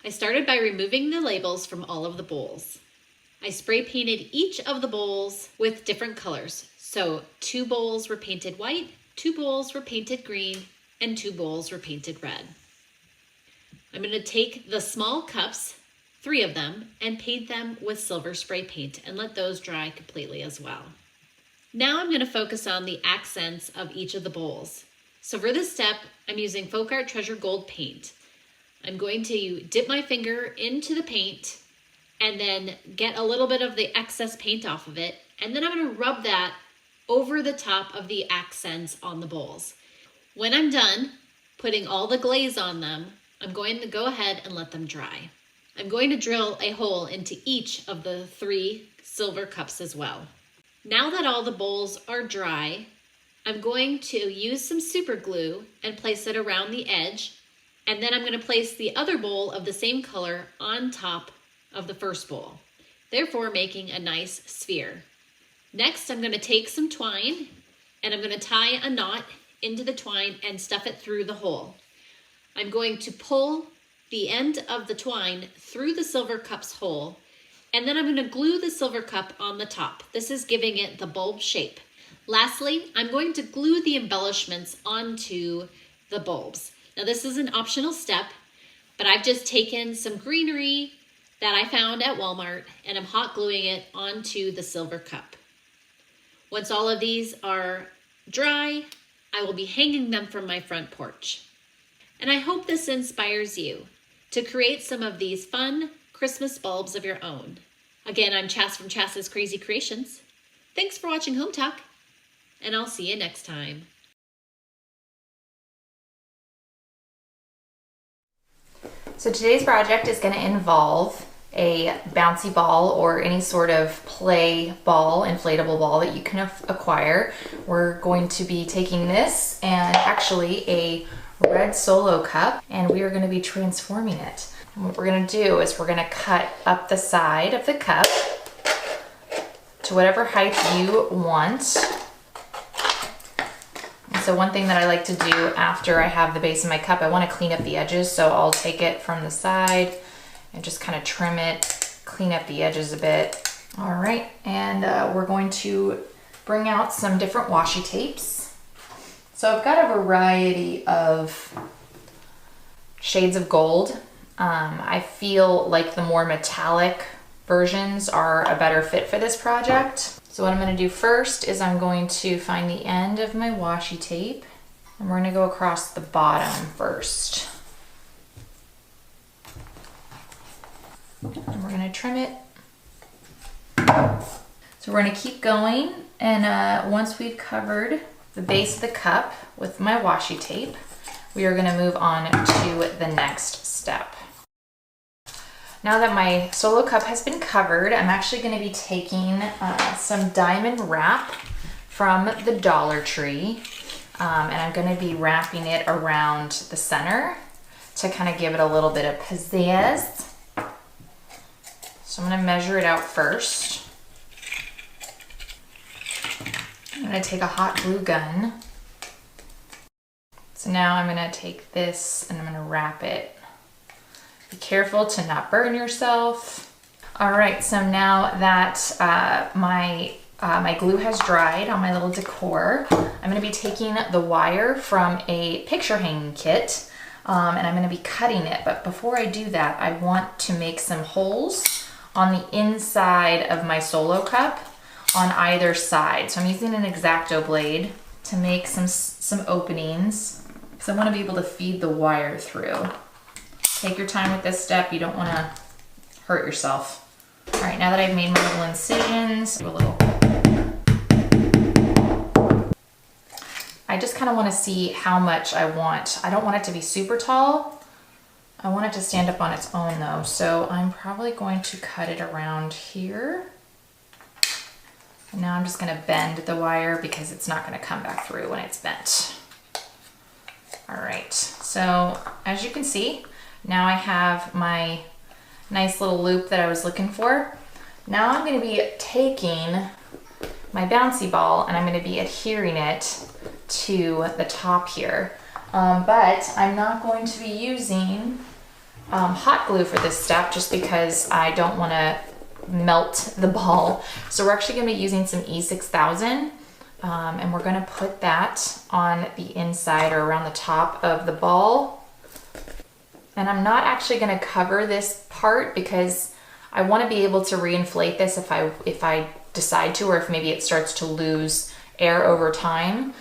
I started by removing the labels from all of the bowls. I spray painted each of the bowls with different colors. So 2 bowls were painted white, 2 bowls were painted green, and 2 bowls were painted red. I'm going to take the small cups, 3 of them, and paint them with silver spray paint and let those dry completely as well. Now I'm going to focus on the accents of each of the bowls. So for this step, I'm using Folk Art Treasure Gold paint. I'm going to dip my finger into the paint and then get a little bit of the excess paint off of it. And then I'm going to rub that over the top of the accents on the bowls. When I'm done putting all the glaze on them, I'm going to go ahead and let them dry. I'm going to drill a hole into each of the 3 silver cups as well. Now that all the bowls are dry, I'm going to use some super glue and place it around the edge. And then I'm going to place the other bowl of the same color on top of the first bowl, therefore making a nice sphere. Next, I'm going to take some twine and I'm going to tie a knot into the twine and stuff it through the hole. I'm going to pull the end of the twine through the silver cup's hole, and then I'm going to glue the silver cup on the top. This is giving it the bulb shape. Lastly, I'm going to glue the embellishments onto the bulbs. Now this is an optional step, but I've just taken some greenery that I found at Walmart and I'm hot gluing it onto the silver cup. Once all of these are dry, I will be hanging them from my front porch. And I hope this inspires you to create some of these fun Christmas bulbs of your own. Again, I'm Chas from Chas's Crazy Creations. Thanks for watching Hometalk, and I'll see you next time. So today's project is going to involve a bouncy ball or any sort of play ball, inflatable ball that you can acquire. We're going to be taking this and actually a red solo cup, and we are going to be transforming it. And what we're going to do is we're going to cut up the side of the cup to whatever height you want. So one thing that I like to do after I have the base of my cup, I want to clean up the edges. So I'll take it from the side and just kind of trim it, clean up the edges a bit. All right, and we're going to bring out some different washi tapes. So I've got a variety of shades of gold. I feel like the more metallic versions are a better fit for this project. So what I'm going to do first is I'm going to find the end of my washi tape and we're going to go across the bottom first. And we're going to trim it. So we're going to keep going, and once we've covered the base of the cup with my washi tape, we are going to move on to the next step. Now that my solo cup has been covered, I'm actually going to be taking some diamond wrap from the Dollar Tree, and I'm going to be wrapping it around the center to kind of give it a little bit of pizzazz. So I'm going to measure it out first. I'm going to take a hot glue gun. So now I'm going to take this and I'm going to wrap it. Be careful to not burn yourself. All right, so now that my glue has dried on my little decor, I'm going to be taking the wire from a picture hanging kit and I'm going to be cutting it. But before I do that, I want to make some holes on the inside of my solo cup on either side. So I'm using an X-Acto blade to make some openings because I want to be able to feed the wire through. Take your time with this step. You don't want to hurt yourself. All right, now that I've made my little incisions, I just kind of want to see how much I want. I don't want it to be super tall. I want it to stand up on its own though. So I'm probably going to cut it around here. And now I'm just going to bend the wire because it's not going to come back through when it's bent. All right, so as you can see, now I have my nice little loop that I was looking for. Now I'm going to be taking my bouncy ball and I'm going to be adhering it to the top here. But I'm not going to be using hot glue for this step just because I don't want to melt the ball. So we're actually going to be using some E6000 and we're going to put that on the inside or around the top of the ball. And I'm not actually going to cover this part because I want to be able to reinflate this if I decide to, or if maybe it starts to lose air over time.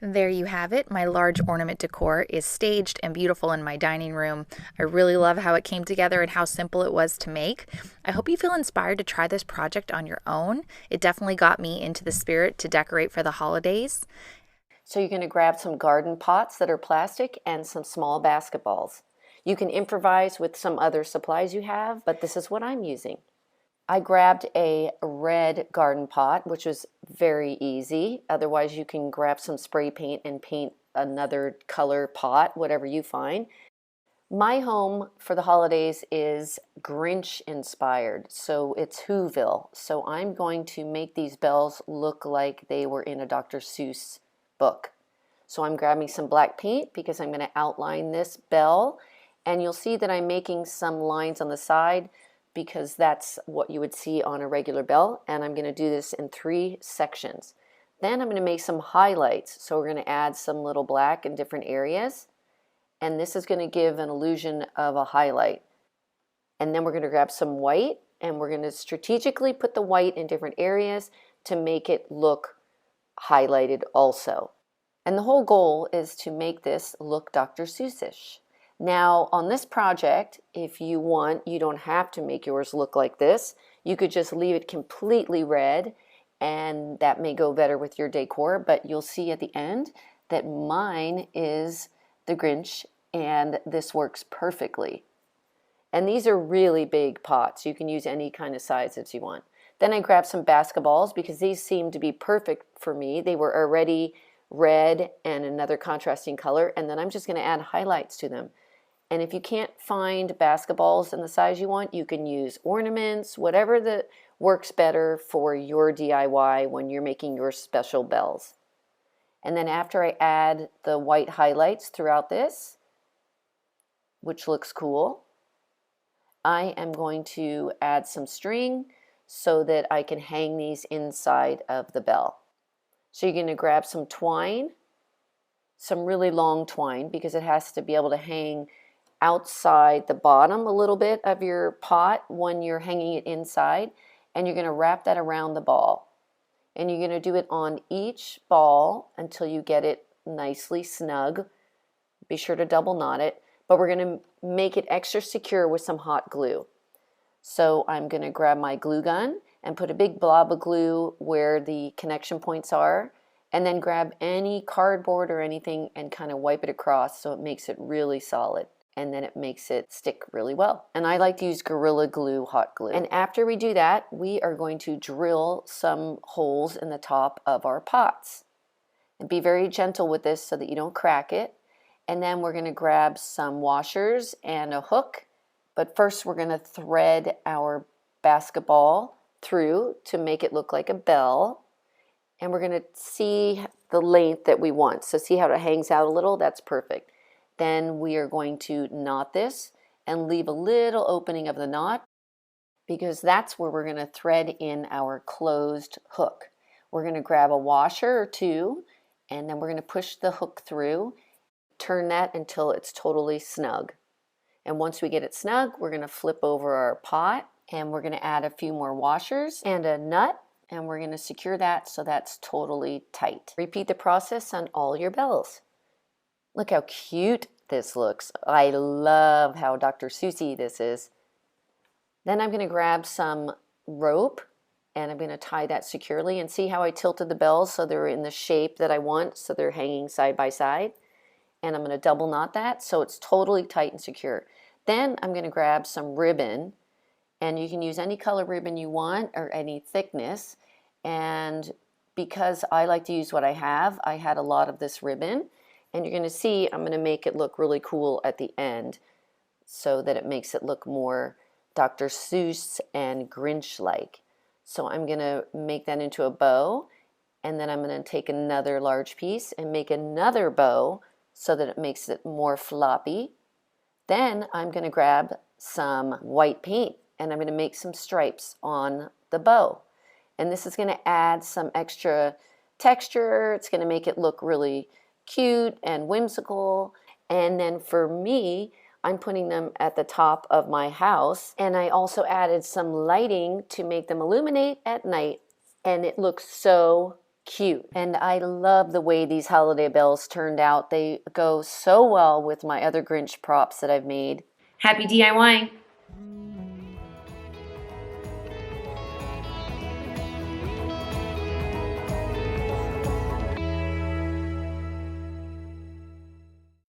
There you have it. My large ornament decor is staged and beautiful in my dining room. I really love how it came together and how simple it was to make. I hope you feel inspired to try this project on your own. It definitely got me into the spirit to decorate for the holidays. So you're going to grab some garden pots that are plastic and some small basketballs. You can improvise with some other supplies you have, but this is what I'm using. I grabbed a red garden pot, which was very easy. Otherwise, you can grab some spray paint and paint another color pot, whatever you find. My home for the holidays is Grinch inspired, so it's Whoville. So I'm going to make these bells look like they were in a Dr. Seuss book. So I'm grabbing some black paint because I'm going to outline this bell, and you'll see that I'm making some lines on the side because that's what you would see on a regular bell, and I'm going to do this in 3 sections. Then I'm going to make some highlights, so we're going to add some little black in different areas, and this is going to give an illusion of a highlight. And then we're going to grab some white, and we're going to strategically put the white in different areas to make it look highlighted also. And the whole goal is to make this look Dr. Seussish. Now, on this project, if you want, you don't have to make yours look like this. You could just leave it completely red, and that may go better with your decor, but you'll see at the end that mine is the Grinch, and this works perfectly. And these are really big pots. You can use any kind of size that you want. Then I grabbed some basketballs because these seemed to be perfect for me. They were already red and another contrasting color, and then I'm just going to add highlights to them. And if you can't find basketballs in the size you want, you can use ornaments, whatever that works better for your DIY when you're making your special bells. And then after I add the white highlights throughout this, which looks cool, I am going to add some string so that I can hang these inside of the bell. So you're going to grab some twine, some really long twine, because it has to be able to hang outside the bottom a little bit of your pot when you're hanging it inside, and you're going to wrap that around the ball. And you're going to do it on each ball until you get it nicely snug. Be sure to double knot it, but we're going to make it extra secure with some hot glue. So I'm going to grab my glue gun and put a big blob of glue where the connection points are, and then grab any cardboard or anything and kind of wipe it across so it makes it really solid. And then it makes it stick really well. And I like to use Gorilla Glue hot glue. And after we do that, we are going to drill some holes in the top of our pots. And be very gentle with this so that you don't crack it. And then we're going to grab some washers and a hook. But first we're going to thread our basketball through to make it look like a bell. And we're going to see the length that we want. So see how it hangs out a little? That's perfect. Then we are going to knot this and leave a little opening of the knot because that's where we're going to thread in our closed hook. We're going to grab a washer or 2, and then we're going to push the hook through, turn that until it's totally snug. And once we get it snug, we're going to flip over our pot, and we're going to add a few more washers and a nut, and we're going to secure that so that's totally tight. Repeat the process on all your bells. Look how cute this looks. I love how Dr. Seussy this is. Then I'm going to grab some rope and I'm going to tie that securely, and see how I tilted the bells so they're in the shape that I want, so they're hanging side by side. And I'm going to double knot that so it's totally tight and secure. Then I'm going to grab some ribbon, and you can use any color ribbon you want or any thickness. And because I like to use what I had a lot of this ribbon. And you're going to see I'm going to make it look really cool at the end so that it makes it look more Dr. Seuss and Grinch-like. So I'm going to make that into a bow, and then I'm going to take another large piece and make another bow so that it makes it more floppy. Then I'm going to grab some white paint and I'm going to make some stripes on the bow. And this is going to add some extra texture. It's going to make it look really cute and whimsical. And then for me, I'm putting them at the top of my house. And I also added some lighting to make them illuminate at night. And it looks so cute. And I love the way these holiday bells turned out. They go so well with my other Grinch props that I've made. Happy DIYing!